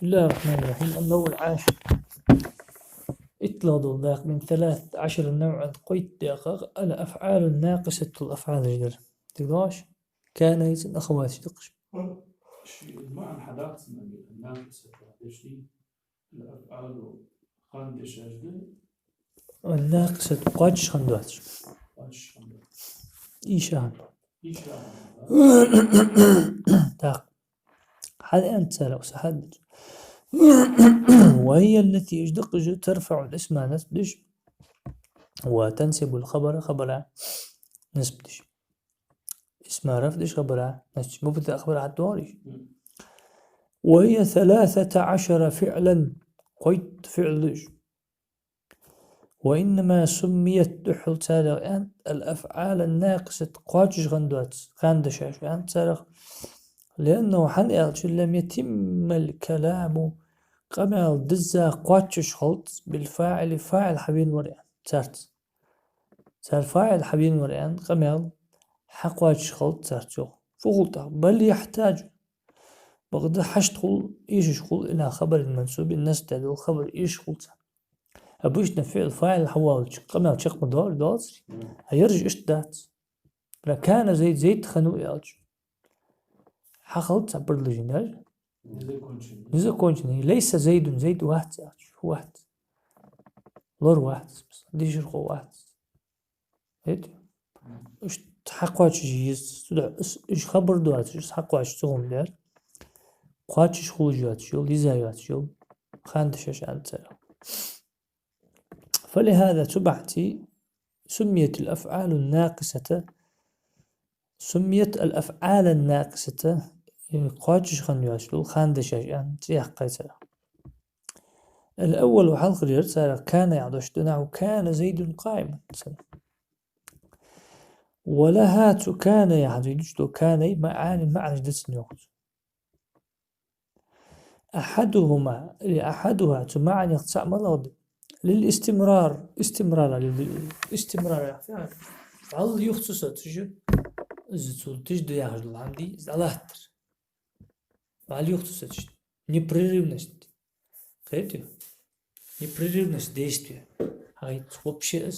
بسم الله الرحمن الرحيم. النوع العاشر إطلاد الباق من 13 نوعا قيد دقيق الأفعال الناقصة الأفعال الجر تقداش كان يزن أخوات تقش المعنى حداث من الناقصة الأشياء الأفعال خاندش أجل الناقصة قادش خندواتش إيشان تاق هذا أنت لو سحد وهي التي يجدق ترفع الاسم نسبدش وتنسب الخبر خبر نسبدش اسم رفدش خبر نسبدش مبتدأ خبر عدواري. وهي 13 فعلا قيد فعلش وإنما سميت دحل تارغ الأفعال الناقصة قاجش غندوات غاندشاش يعني تارغ لأنه حن لم يتم الكلام قمال دزا قاجش خلط بالفاعل فاعل حبين وريان صار فاعل حبين وريان قمال حقاجش خلط صارت فغلطة بل يحتاج بغدا حشتغل يشغل إلى خبر المنسوب الناس تدل خبر يشغل أبوش نفعل فاعل حوالج قمال شق مدار دازري هيرجع اشتدات لكان زيد خنو يالج حخلت عبر لجناج نزا كونشني ليس زيد واحد واحد لور واحد ديش رخو واحد هيك اش حقواش جيز اش خبر دوات اش حقواش تغم دار قاتش خلوجات شو لزايات شو خاندش أنت. فلهذا تبعتي سميت الأفعال الناقصة قاتش خندواشلو خاندش أن تيح قيسرة. الأول وحلق اليرسالة كان يعدش دناع كان زيد قائما ولها كان يعدش كان معاني جدس نيوت أحدها تمعني تعمل للاستمرار استمرار على يختص تجو زتول تجد يعجل عندي زالاتر على يختص تجد непрерывность قيتو непрерывность действия هاي وبشيء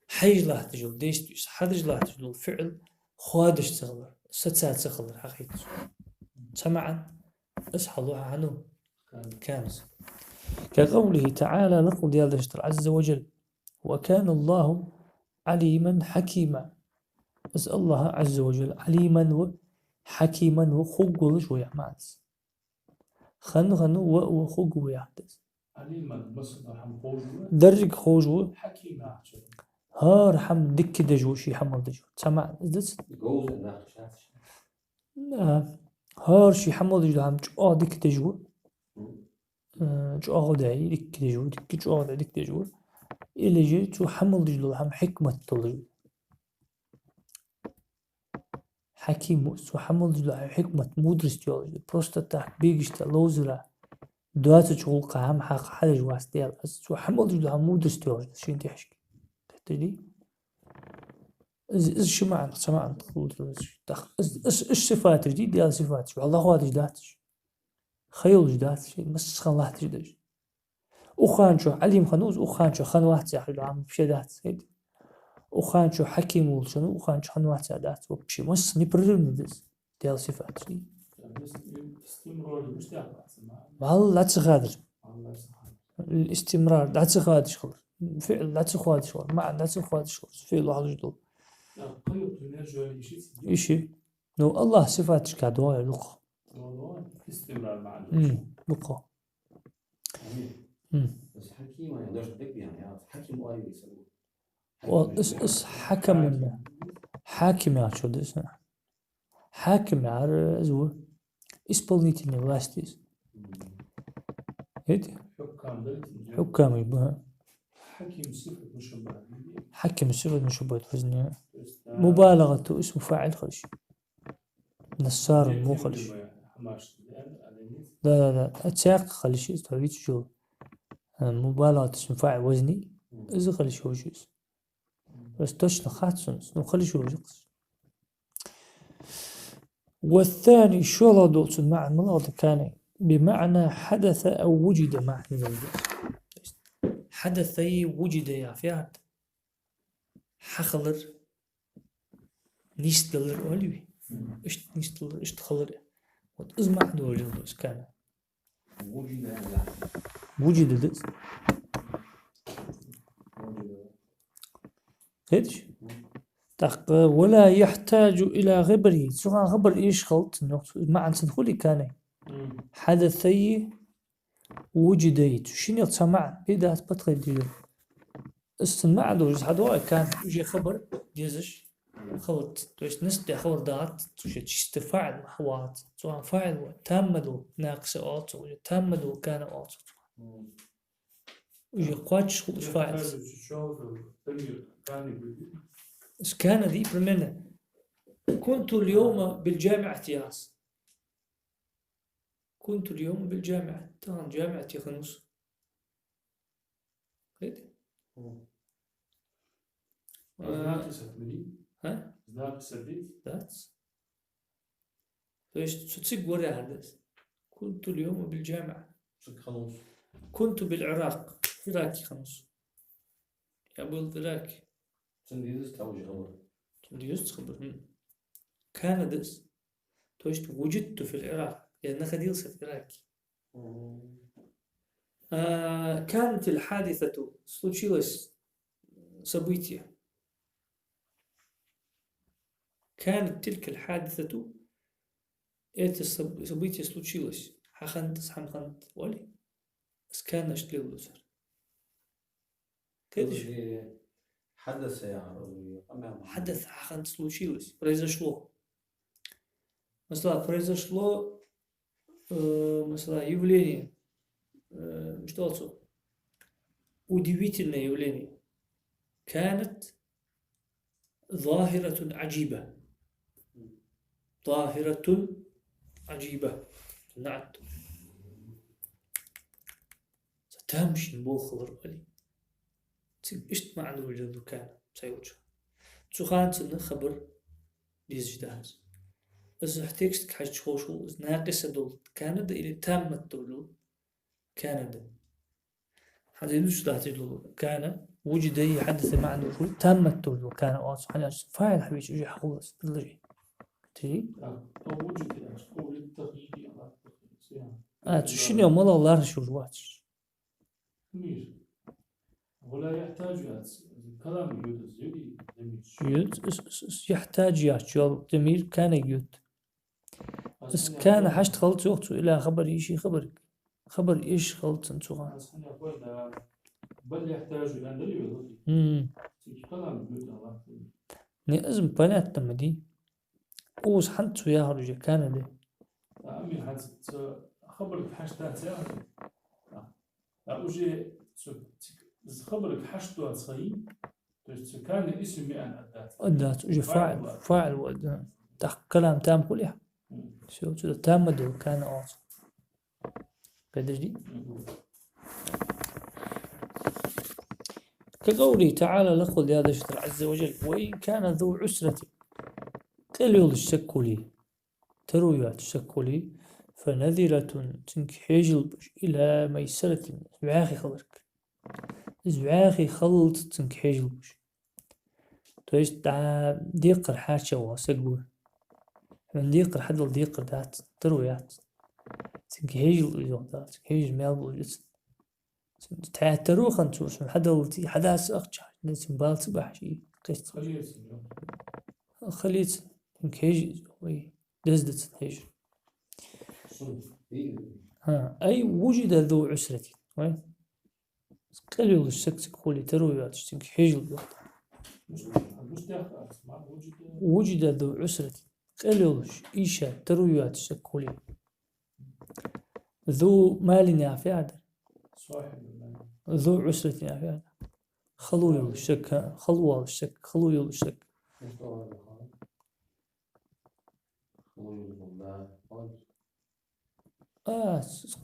حيج لا تجول действия حدج لا تجول فعل خوادش تغلر ستسات تغلر حقيقة سمعا اسحلوها عنه كانز كقوله تعالى لقد ديال عز وجل وكان الله عليما حكيما. أسأل الله عز وجل عليما وحكيما وخوغ شوية معنس خنو وخوغ ويحدث عليما بس هم خوجو درج خوجو حكيما هار حم دك دجو شي حمل دجو سمع ازدس هار شي حمل دجو هم جو دك دجو جو داي دك دجو دك جو دك دجو إلي جيتو حمل دجو هم حكمة دجو حكيم وحمل دجو حكمة مدرس جو بروستا تحت بيجشتا لوزرا دوات شغل هم حق حاجة واسطيال وحمل دجو هم مدرس جو شين تحشك تدري إيش معنى سمعنا إيش صفات جديد ديال صفات والله هو جداتش خيول جداتش بس خن الله تجدش وخان شو عليم خنوز وخان شو خن واحد ساحل عام بشدات هيد وخان شو حكيم وشنو وخان شو خن واحد سادات وبشي بس نبرر ديال صفات جديد والله لا تغادر الاستمرار لا تغادر شغل فعل لا تغادر شغل معنى لا تغادر شغل فعل واحد جدول إيشي نو الله صفاتش كدواء لقى استمرار مع لقى بس حكيم ما يقدرش تكبي يعني حكيم وايد يسوي اس حكم حاكم يا شو ده حاكم يا زو исполнительной власти هيك حكام يبقى حكم صفة مشبهة وزن مبالغة اسم فاعل خلش نصار مو خلش لا أتساق خلش تريد شو مبالغة اسم فاعل وزني إذا خلش وجوز بس توش نخاتسون نخلش وجوز. والثاني شو لا دوت مع الملاض كان بمعنى حدث أو وجد معنى ذلك. حدثي وجد يا فيات حخلر نيستلر أولي إيش نيستلر إيش تخلر وإز معنى وجد إيش كان وجد يعني وجد دس هيدش تق ولا يحتاج إلى غبره سواء غبر إيش خلط معنى سنقولي كان حدثي وجديت شنو سمع إذا أثبت غير استمع دوز هذا كان يجي خبر ديزش خلط توش نسبة خبر دات توش تفاعل حوات سواء فاعل تامدو ناقص أوت ولا تامدو كان أوت يجي قاتش خلط فاعل كان ذي برمنا كنت اليوم بالجامعة ياس كنت اليوم بالجامعة تمام جامعة يخنص هيك ها ذات ايش تصير ورا هذا كنت اليوم بالجامعة خلاص كنت بالعراق عراقي خمس يقول عراقي تنديز توجه هو تنديز خبر كان دس توشت وجدت في العراق يعني خديل في العراقي كانت الحادثة случилась событие كانت تلك الحادثة это событие случилось حخنت ولي بس كان اشتلي ولوسر كدش حدث يعني حدث حخنت случилось произошло произошло явление что это удивительное явление كانت ظاهرة عجيبة ظاهرة عجيبة نعت تمشي بوخر ولي إيش معنى وجود كان سيوجه تخان سن خبر ديز جداز بس احتاجت حاجة شو ناقصة دول كندا إلى تامت دول كندا هذا يدوش ده كان وجد يحدث معنى وجود تامت دول كان واصل حاجة فاعل حبيش يجي خلص تلجي تي شنو ما الله شو الواتش ولا يحتاج كلام يحتاج يحتاج ضمير كان يود بس كان حشت خلط وقت إلى خبر إيشي خبر إيش خلط انتوها بل يحتاج إلى دليل كلام يود أزم بنات لما دي أوس حنت وياها رجع كان ده أمين حنت خبرك حشتات يا أوجي خبرك حشتو صحيح كان اسم مئة أدات وجي فاعل وأدات تحق كلام تام كلها شو تام دو كان أوس قدر دي كقوله تعالى لقل هذا الشيء عز وجل وإن كان ذو عسرة قليل الشكولي ترويات الشكولي فنذرة تنكحيج إلى ميسرة زعاخي خلق زعاخي خلط تنكحيج البش تويش ديقر حاشا واسقو من ديقر حد الديقر دات ترويات تنكحيج الإيضات تنكحيج المال تعتروخ انتوش من حد التي حداث أخجع نسم بالصباح شيء قصة خليت تنكحيج وي دزدت تنكحيج أي وجد ذو عسرة وين قليل الشك قولي ترويات تنكحيج الوقت وجد ذو عسرة قليل إيشا ترويات الشك قولي ذو مال نافع ذو عسرة نافع خلو الشك خلو الشك خلو الشك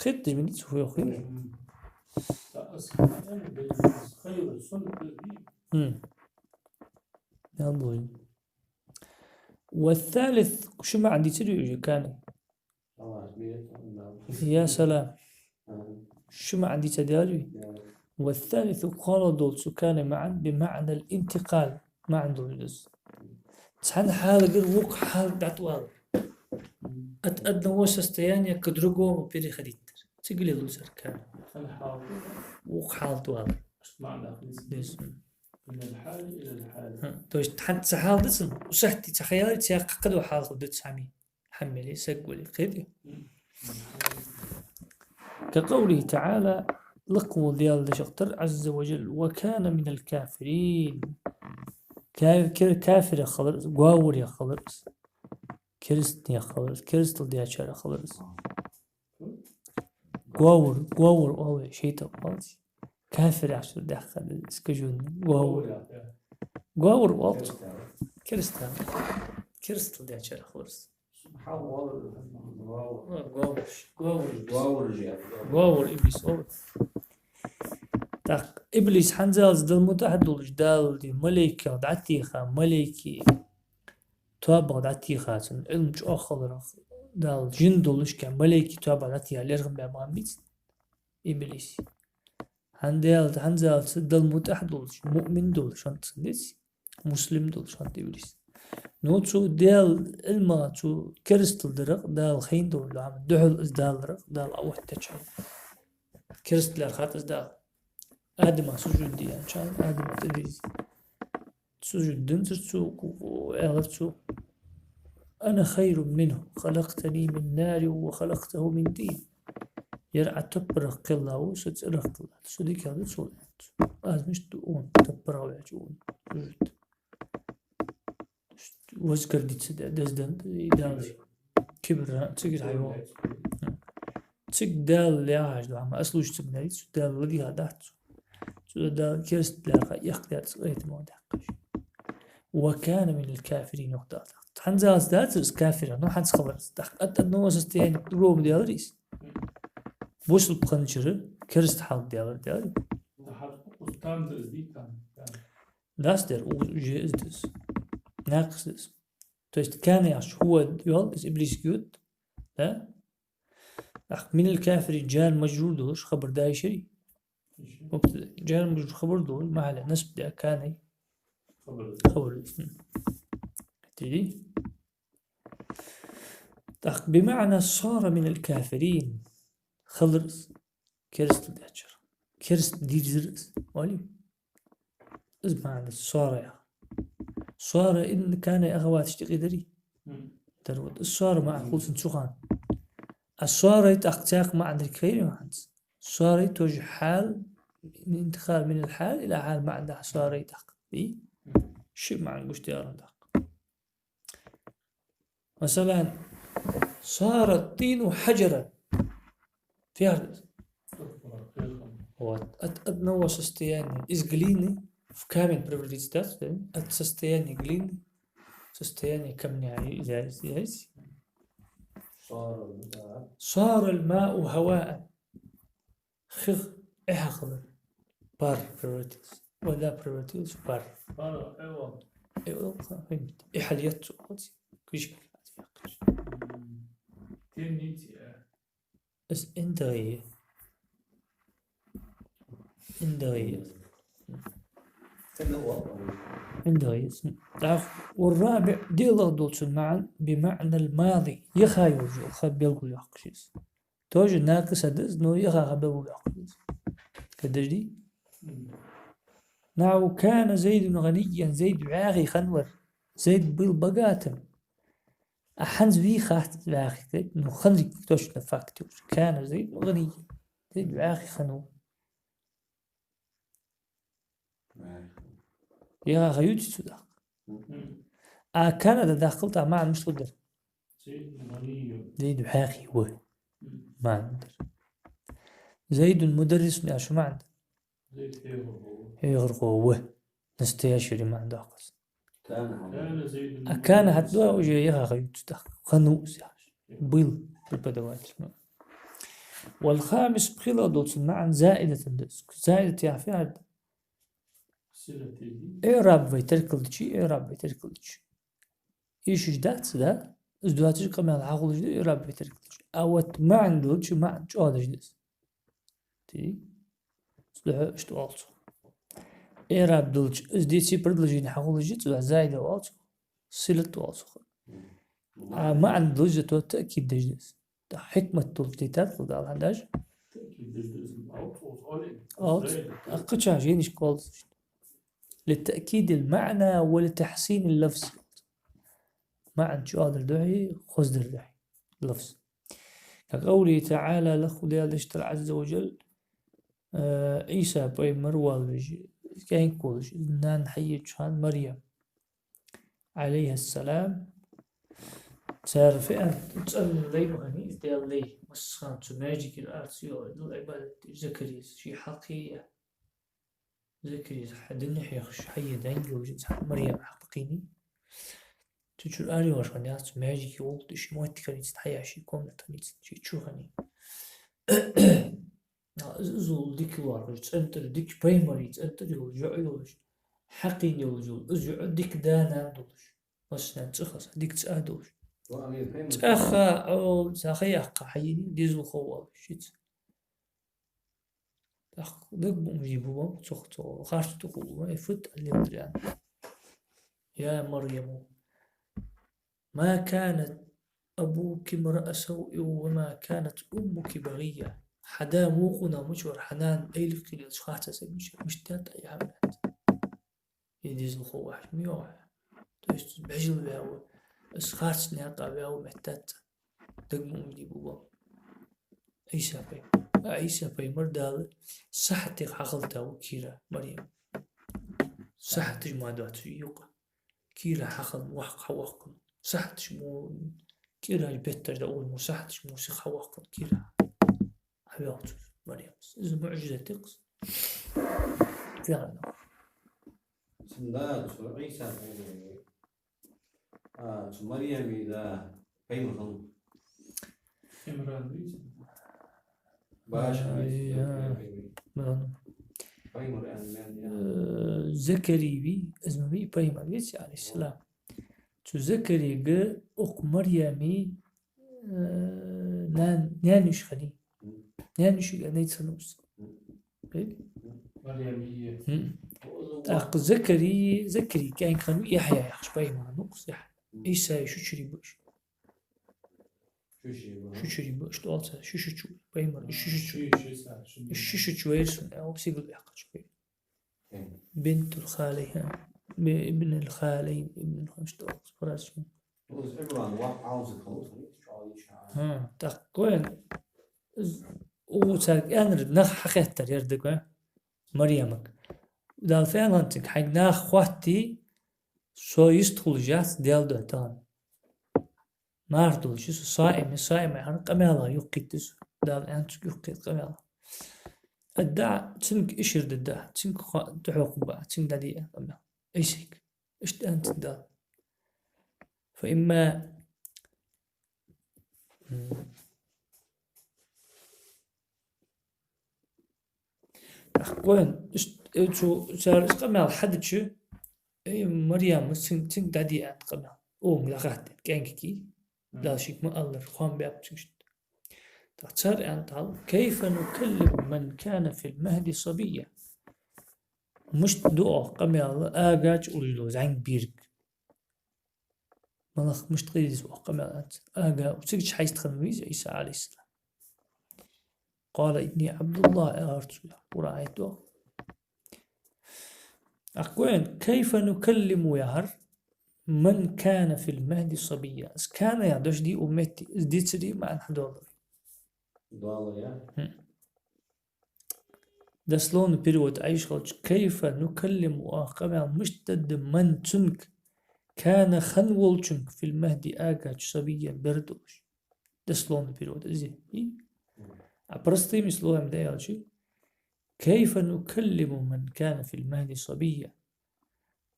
قد من تشوف يا أخي يلا والثالث شو ما عندي تدري كان خلاص بيت ولا يا سلام آه. شو ما عندي تدالي. يعني والثالث قال دولت كان معا بمعنى الانتقال ما عنده اللز تحن حال غير وق حال دعتوال أدنى وسستيانيا كدرجو بيري خديت تقولي دول سركان الحال وق حال توال ايش معنى ليش من الحال إلى الحال توش تحن تحال دسن وسحتي تخيالي تياق قدو حال خدت سامي حملي سقولي قيدي كقوله تعالى لقوا ديال دشقتر عز وجل وكان من الكافرين كافر يا خلص قاور يا خلص كريست يا خلص كريستل دي أشار خلص قاور أول شيء تقص كافر عشان دخل سكجون قاور والت كريستل دي أشار خلص حاول قاور واورجع قاور إبليس أول تاق إبليس حنزاز دل متحدولش دال دي ملائكة دعتيخا ملائكي توابع دعتيخا علم جو آخر دال جن دولش كان ملائكي توابع دعتيخا ليرغم بأمان بيت إبليس حنزاز دل متحدولش مؤمن دولش أنت سندس مسلم دولش أنت إبليس نوتشو دال علما تو كريستل درق دال خين دول عم دحل إز دال درق دال أوح تشعر كريستل أرخات إز دال آدم سجود دي يعني شان آدم تدريز سجود دنسر سوق وعرفت سوق أنا خير منه خلقتني من نار وخلقته من دين يرعى تبرق قلة سترق قلة سديك هذا سوق مش تقون تبرق ويعجون سجود وذكر دي دزدن دال كبر تسجد حيوان تسجد دال ليعاج دو عم أصلوش تبني دال ودي هذا دا كرست لا يقدر صغيت ما دقش وكان من الكافرين وقتها حنزاز دات كافر نو حنس خبر استحقت انه وسستين روم ديالريس بوش القنجر كرست حال ديال وستان تزديد كان لاستر وجيزدس ناقص توست كان يعش هو ديال ابليس جود لا من الكافر جان مجرور دوش خبر داي شيء جار مش خبر دول ما على نسب ده كان خبر تدي بمعنى صار من الكافرين خلص كرست داتشر كرست ديجرس ولي معنى صار إن كان أخوات اشتغي دري تروت الصار مع خلص سخان الصار يتأقتاق مع عند الكثير ما عند صار يتوج حال من انتقال من الحال إلى حال ما عنده صار يدق دي شيء ما عنده اشتغال دق مثلا صار الطين حجرا في هذا هو أتنوس استياني إزقليني في كامل بريفليستات أتستياني قليني سستياني كم نهاية جايز صار الماء هواء خذ إحقل بار بريفليتس ولا بريفليتس بار أيوة فهمت إحليت كيش بس إندغية والرابع دي لغدوت معا بمعنى الماضي يخا يوجو خبيل قول يحقشيس توجد ناقص هدز نو يخا خبيل قول يحقشيس كدش دي نعو كان زيد غنيا زيد عاغي خنور زيد بيل بقاتم أحنز بي خاحت العاغي نو خنري توش نفاكتوش كان زيد غنيا زيد عاغي خنور يا غيوت سوداق كندا داخلت مع مش تقدر زيد حاخي هو ما عندر زيد المدرس يا شو ما عندر يغرقوا هو نستياشري ما عنده قص كان حتى وجه يا غيوت سوداق خنوس بيل بالبدوات والخامس بخلا دوت معا زائدة زائدة يا فعل إعراب بيتركل شيء إعراب بيتركل شيء إيش جدات ده ازدواتش قمال عقل جدي يراب بيترك اوت ما عندوش ما عندوش جديد تي سلح اشتو التو يراب دولش ازديتي بردلجين عقل جديد زايد التو سيلت التو ما عندوش تو تأكيد دجدس ده حكمة تلتيتات قد على هنداش تأكيد is een out of all in. أوت أقتش عجينش كولز للتأكيد المعنى ولتحسين اللفظ ما عند شو هذا الدعي خذ الدعي لفظ كقوله تعالى لخذ يالشتر عز وجل عيسى باي مروال كاين كولج نان حي شان مريم عليها السلام تعرف أن تسأل لي مغني ديال لي مسخان تماجيك الآرسيو العبادة زكريا شي حقيقة زكريا حد النحية خش حي دنجي وجد مريم حقيني تشور آري واش غني تماجيك يولد شي موت كاني تحيا شي كوم تاني شي تشو غني زول ديك الوار تنتر ديك برايمري تنتر يولج حقيني يولج أزجع ديك دانا دولش بس نتخص ديك تأدوش تأخا أو تأخي أخا حيني ديزو خوال شيت أخ دق بمجيبوا تختو خارج تقول ما يفوت اللي بدري يا مريم ما كانت أبوك امرأ سوء وما كانت أمك بغية حدا موقنا مشور حنان أيلف كلي شخاصة سميش مشتات أي عملات يديزو خوال ميوع تويست بعجل بيهو اسخارس نياقا بيهو محتات دقمو مجيبوا عيسى باي مردال صحتك حقلتها وكيرا مريم صحتك ما دوات يوقع كيرا حقل وحق صحتك مو كيرا البتر داول مو صحتك مو سخ وحق كيرا حيوت مريم إذا معجزة تقص فعلا لا عيسى مريم إذا بينهم Imran Reis. باش بايمر زكري بي اسمه بايمر بيتي عليه السلام تو زكري جا أق مريمي نانش خلي نانش نيت سنوس مريمية. أق زكري كان خنو يحيى يخش بايمر نقص يحيى عيسى شو شري بوش شو شري بوش طالت شو بايمر شو شويس أو سيقول يحق شوي بنت الخالي ابن الخالين ابن الخمس طالت فراس تقوين وتاك أنا نخ حقيقة يردك مريمك دال فعلا أنتك حق ناخ خواتي سو يستخل جات ديال دوتان ماردول شو صائم يعني قميلة يقيتس دال أنت يقيت قميلة الدع تنك إشر الدع تنك تحوق بقى تنك دادية قميلة إيشك إيش أنت دال فإما وين شو صار قميلة حد شو مريم تنك دادية قميلة ملاقات كي لا شيء ما الله خوان بيابتشت تختار أن كيف نكلم من كان في المهد صبيا مش دعاء قميل آجاج أولو زين بيرك ملخ مش تقيز قميلات آجا وتجش حيث تخميز عيسى عليه السلام قال إني عبد الله أرسل ورأيته أقول كيف نكلم يهر من كان في المهد صبيا كان يعدش دي أمتي دي تسدي مع حدوضر دسلون بيرود عيش خلج كيف نكلم قمع مشتد من تنك كان خنول تنك في المهد آجاج صبيا بردوش دسلون بيرود زي عبرستي مثلو هم دايالشي كيف نكلم من كان في المهد صبيا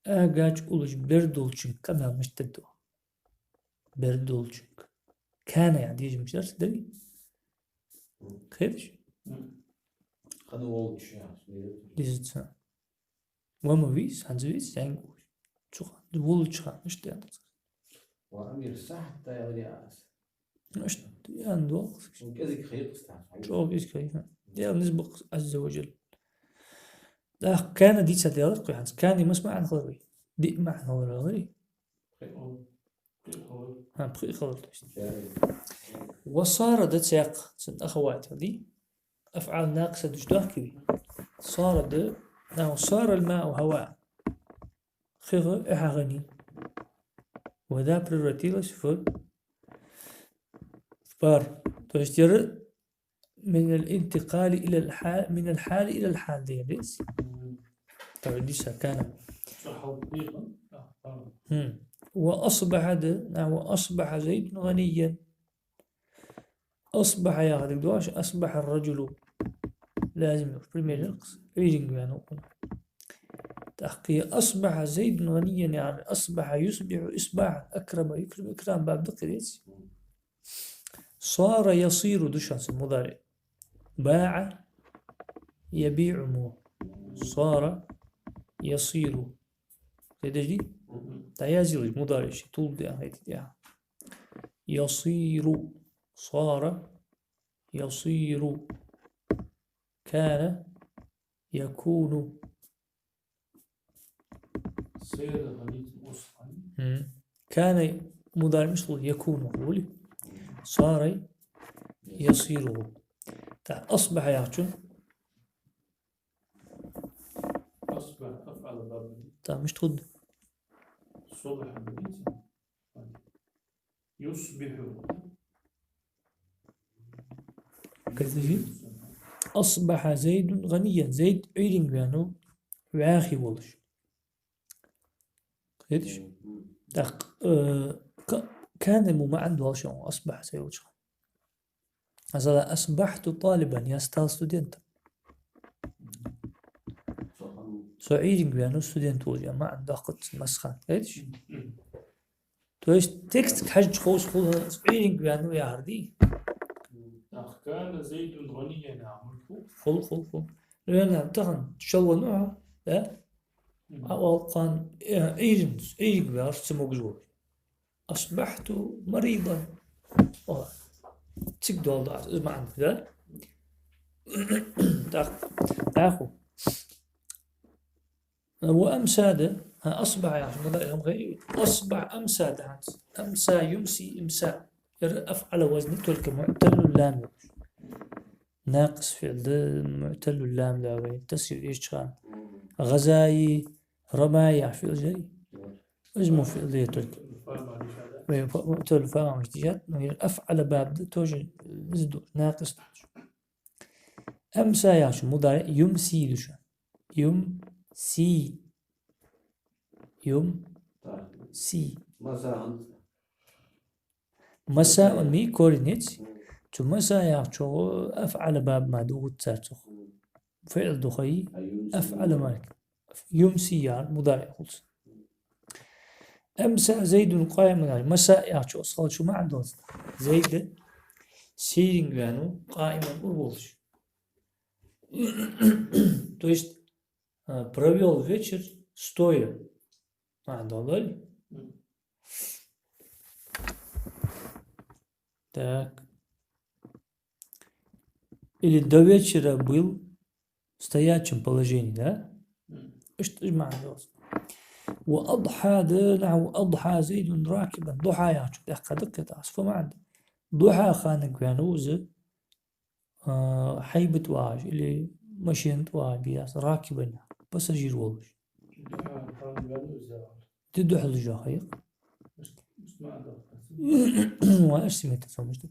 آجاج أولج بردولشنك كما مشتدو بردولشنك كان يعني يجي مش درس دري خيرش خذوا يعني ديزت وما فيس هنزويس يعني شو دول شو مش ده وأمير الساحة حتى يغلي أس مش عنده وكذا خيط استعمل شو كيف يا نسبق عز وجل لا كان دي سديرت يعني كان يمس مع الغري دي مع الغري ها بخي خلط وصار ده سياق سن أخوات دي أفعال ناقصة جدا كذي صار ده نعم صار الماء هواء خير إحغني وذا بريرتيلس فار تشتر من الانتقال إلى الحال من الحال إلى الحال دي ليس تعديسها كان وأصبح ده نعم وأصبح زيد غنيا أصبح يا غادي دواش أصبح الرجل لازم بريمير نقص ريدنج يعني تحقيق أصبح زيد غنيا يعني أصبح يصبح إصباح أكرم يكرم إكرام باب دقيقة صار يصير دشانس المضارع باع يبيع مو صار يصير تدري تعيازي مضارع شيء طول ده هاي يصير صار يصير كان يكون سير غنية مصر كان مضارع مشغول يكون قولي صار يصير أصبح يعجن أصبح أفعل باب مش تخد صبح غنية يصبح كذا أصبح زيد غنيا زيد عيدين بيانو وعاخي والش كذش كان مو ما عنده هالشيء أصبح زيد أصلا أصبحت طالبا يا ستال ستودنت عيدين بيانو ستودنت وجه ما عنده قط مسخن كذش تويش تكست حاج خوش خذها عيدين بيانو يا هردي كان زيد غنيا عملته خل لأن تغن شو نوع لا أول كان إيجنس بيار سموجزور أصبحت مريضا تقدر ضاعت ما عندك ذا تاخو وأمسى ده أصبح يعني أصبح أمسى ده أمسى يمسي إمساء أفعل وزن تلك معتل اللام ناقص فعل ده معتل اللام ده تسير إيش كان غزاي رماية فعل جاي اسمه فعل ده تلك معتل فاهم اجتيجات أفعل باب ده توجد زدو ناقص أمسى يعشو مضارع يمسي دشان يمسي مساء مي كورينيتس تو مساء يعشو أفعل باب معدود تاتو فعل دخي أفعل مالك يمسي يعني مضارع خلص أمسى زيد قائم يعني مساء يعشو أصغر شو ما عنده زيد سيرين يعني قائما أربولش то есть провел вечер стоя долой. Так. Или до вечера был в стоячем положении, да? ايش معنى وأضحى نحو أضحى زيد راكبا ضحى يعني دقة دقة فما عنده ضحى خانك يانوز حيبة واج اللي مشينت واج راكبا بس أجير والش تدو حل جاخيق واش سمعت فهمت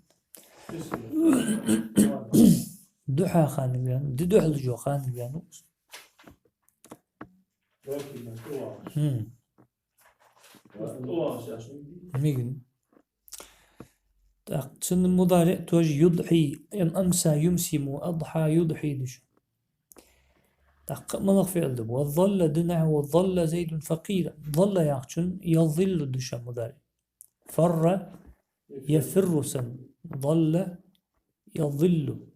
ضحى خانك يعني تدو حل جو خانك يانوز ميجن سن المضارع توجي يضحي أمسى يمسي أضحى يضحي دش ما فعل دب والظل دنع والظل زيد فقيرا ظل يعشن يظل دش مضارع فر يفر سن ظل يظل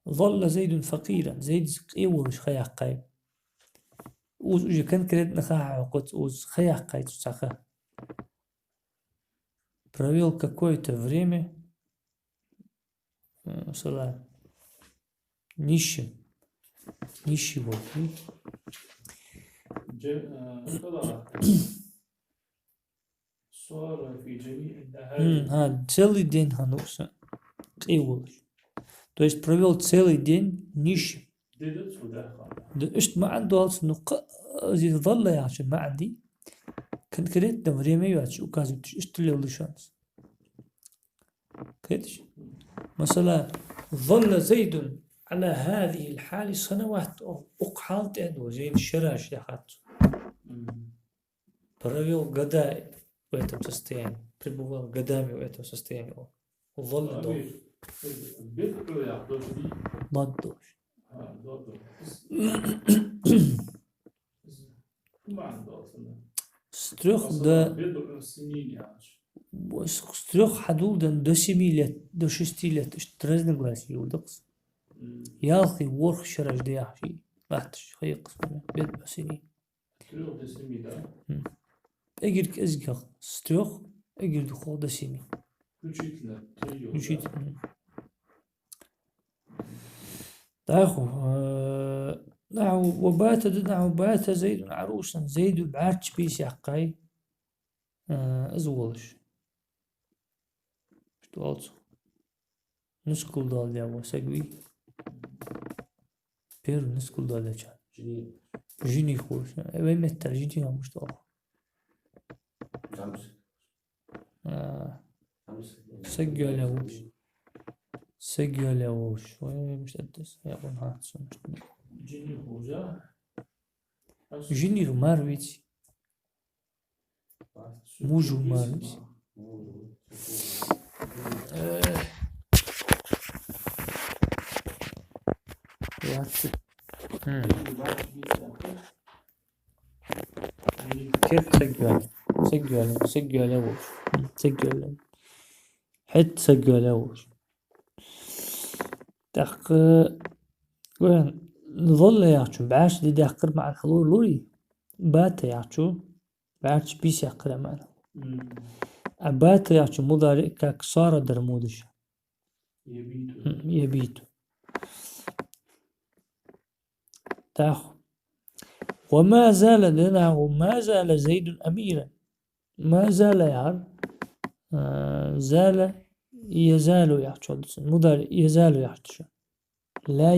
ظل زيد فقيرا زيد يورش خيا قايم وش كان كريت نخاع عقد وش خيا قايت سخا провел какое-то время مثلا нищего. قضى صار في جميع الأهالي целый день хануса. То есть провел целый день нищим. ديدت وداخل إيش ما عنده أصلا ظل يا عشان ما عندي كان كريت ده مريم يواتش وكازو إيش تلي ولا شانس كيتش مثلا ظل زيد على هذه الحال سنوات أقحالت أنه زين الشراش دخلت провел года в этом состоянии пребывал годами в этом состоянии وظل دور بيدعو يعطوش دي ضد ضد ما عنده أصلا ستروخ ده بيدعو سنين يعني ستروخ حدودا دو 6 لет до 6 лет اشترزنا гласи يودقس يالخي ورخ شرج دي يحشي راحتش خيق بيدعو سنين تروح تسمي ده اجر كازقق ستروخ اجر دخول ده سنين küçükler نشيد تاخو نعو بات زيد عروسا زيد بعاتش بيس يحقاي ازولش شتو also نسكول دال يا وسقوي بير نسكول دال يا جنين جيني خوش وين متر جيني هم مش خمس سجلوش وين مش قدس يابون هات جيني خوجا جيني مارويتي موجو مارويتي كيف سجل حت سجلوش دق وين نظل يعشو بعاش دي دقر مع الحضور لوري بات يعشو بعاش بيس يقرا معنا أبات يعشو مضارع كاك صار درمودش يبيتو تاخو وما زال دينه ما زال زيد أميرا ما زال يعني زال يزال يحشو مضارع يزال يحشو لا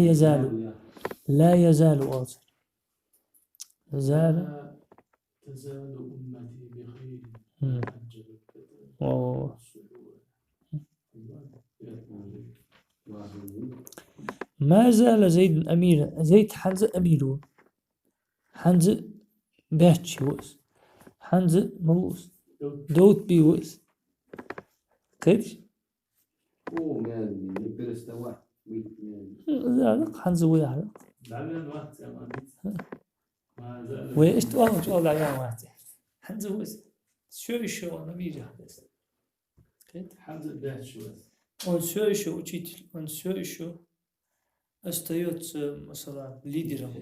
يزال أصلا زال تزال أمتي بخير ما زال زيد أميرا زيد حنز أميرو حنز بيتشي وس حنز ملوس دوت بي وس كيف اوه مان بيرس واحد زالق حنز ويا لعلنا وقت يا ما زال ويش تقول على واحد حنز وس شو أنا بيجي حدث حمزة ده شو on sve еще остается مثلا лидером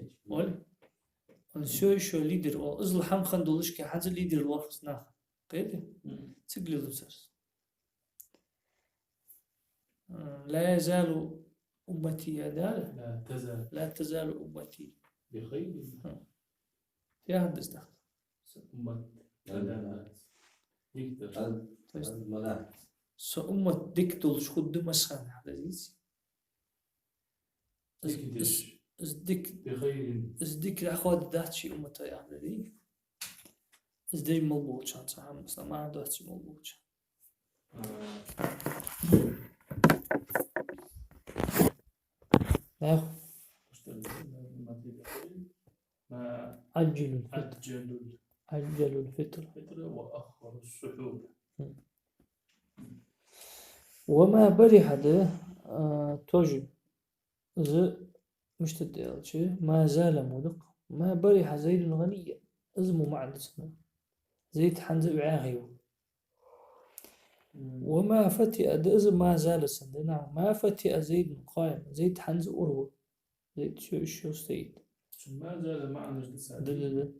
он все еще лидер ызл хам хандулышки ханзы лидер лохсна قيد تقلل بسرس لا يزال أمتي يدال لا تزال أمتي بخير يا هندس ده أمت أمت ديكتول شخد مسخن لذيذ ازدك بخير ازدك أخوات داتشي أمتا يا لذيذ ازدي ملبوط شان صح مثلا ما عنده داتشي ملبوط عجل الفطر وأخر السحور وما برح ده توجب ز مش تدير ما زال مدق ما برح زيد غنيا ازمه مع الاسم زيد حنزب عاغيو وما فتئ ده ما زال سندنا ما فتئ زيد قائم زيد حنزب أروى زيد شو استيد ما زال معنا ده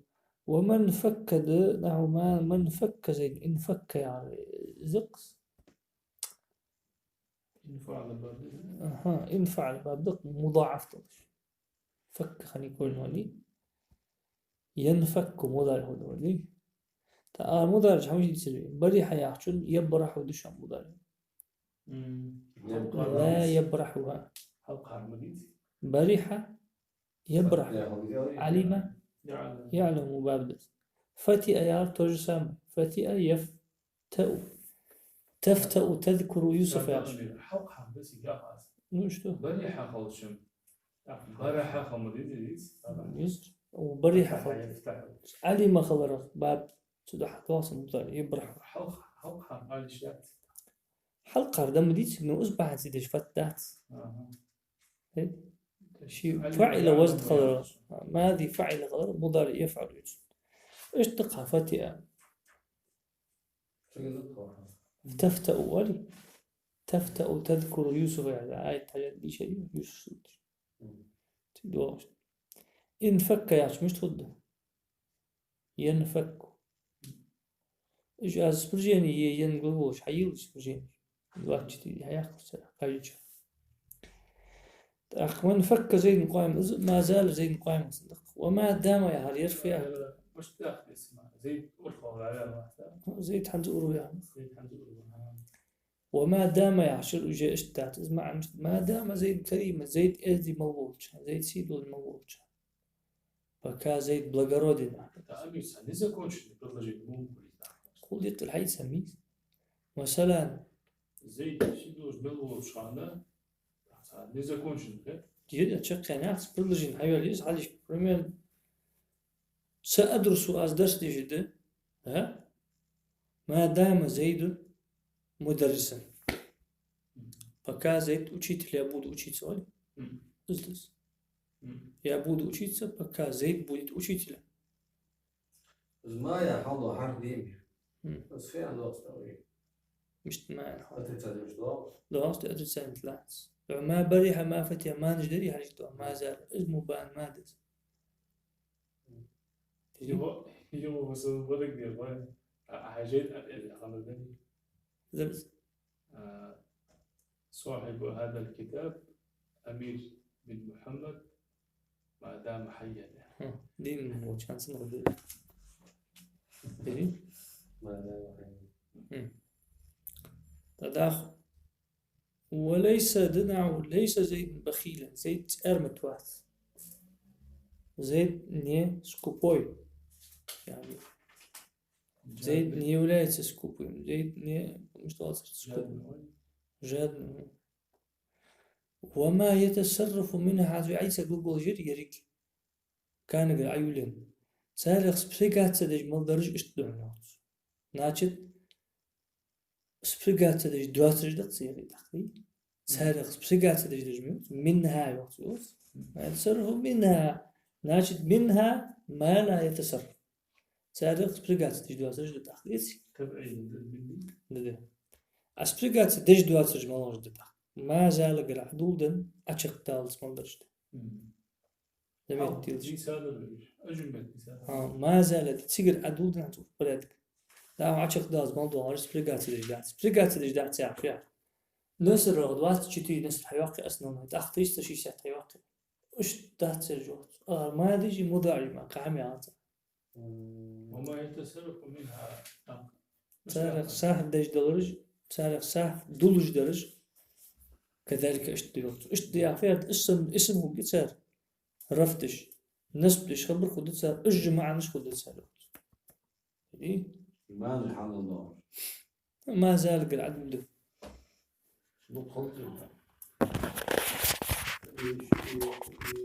ومن فك نحو ما من فك زيد إن فك يعني زقس ينفع على باب أها إن فعل باب دق مضاعف تضش فك خلي يكون ولي ينفك مضارع ولي مضارع حمش يصير بريح يحشل يبرح ودش مضارع لا يبرحها حلقة عملية بريحة يبرح علم يعني يعلم باب فتئ يعرف ترجسام فتئ يفتأ تفتأ تذكر يوسف يعرف حلقة بس يقع نوشتو بريحة خلصم بريحة خمديد يسر وبريحة يفتح علم خضر باب سدح تواصل مضارع يبرح حلقة على الشات حلقة دم ديت إنه أصبح زيدش فتات شيء فعل وزن خضر ما هذه فعل خضر مضارع يفعل يوسف اشتقها فتئ تفتأ ولي تفتأ تذكر يوسف يعني آية حاجات دي شيء يوسف تدواش إن فك يعش مش تخده ينفك إيش أسبرجيني ينقلوش حيوش برجيني الواحد جديد هياخد قايج من فك زيد قائم ما زال زيد قائم صدق وما دام يا هل يرفع مش داخل اسمه زيد أرخو على زيد حنزور يعني زيد حنزور وما دام يعشر وجاء اشتات اسمع ما دام زيد كريمة زيد ازدي موجودش زيد سيدو الموجودش فكا زيد بلغرودنا تأميس نزا كونش بلغي مو قلت الحي سميس مثلا زيد سيدوش بلغوش على نزا كونش جد أتشق يعني أحس بلغين حيوان ليس عليش برميان سأدرس أصدرس جدا ها ما دام زيد مدرسا فكا زيد أشيت ليابود أشيت سؤال أزدس يابود أشيت فكا زيد بودت أشيت له ما يا حظ حرف ديمي بس في عنده أصلا مش ما أتتسلم مش ضابط دراسة أدرس سنة ثلاث ما بريها ما فتح ما نجدري حاجته ما زال اسمه بان ما دز يجوا بس بدك دير حاجات أقل خلدني لبس صاحب هذا الكتاب أمير بن محمد ما دام حيا دين هو كان سنة دين ما دام حيا تداخل وليس دنع ليس زيد بخيلا زيد أرمت واحد زيد نيه سكوبوي يعني زيد نيه ولاية سكوبوي زيد نيه مش تواصل سكوبوي جاد وما يتصرف منها عزو عيسى جوجل جري يريك كان قل عيولين سالخ سبسيقات سدج مالدرج اشتدعنا ناچت سبسيقات سدج دواترج دق سيغي دقي سالخ سبسيقات سدج دجميوت منها يوصوص ما يتصرف منها ناچت منها ما لا يتصرف سالخ سبسيقات سدج دواترج دقي ده أسبريقات سدج دواترج مالوش دقي ما زال قل حدودا أشق تالس مالدرج زميت تيلش ما زالت تسيقر عدودا هتوف بلادك لا عشق داز موضوع أسبريقات سدج دات أسبريقات سدج دات ساعة يعني نسر رغدوات تشتي نسر حيواقي أسنون تأخذيش تشي ساعة حيواقي وش دات سرجوت ما ديجي مضاعي ما قعمي عاطل وما يتصرف منها سارق صاحب دج دلرج سارق صاحب دلج درج كذلك اشتيوت اشتيافات اسمه قصار رفتش نسبتش خبر خدت سار اجمع نش خدت سار إيه ما نحل النار ما زال قل عدم ده شنو قلت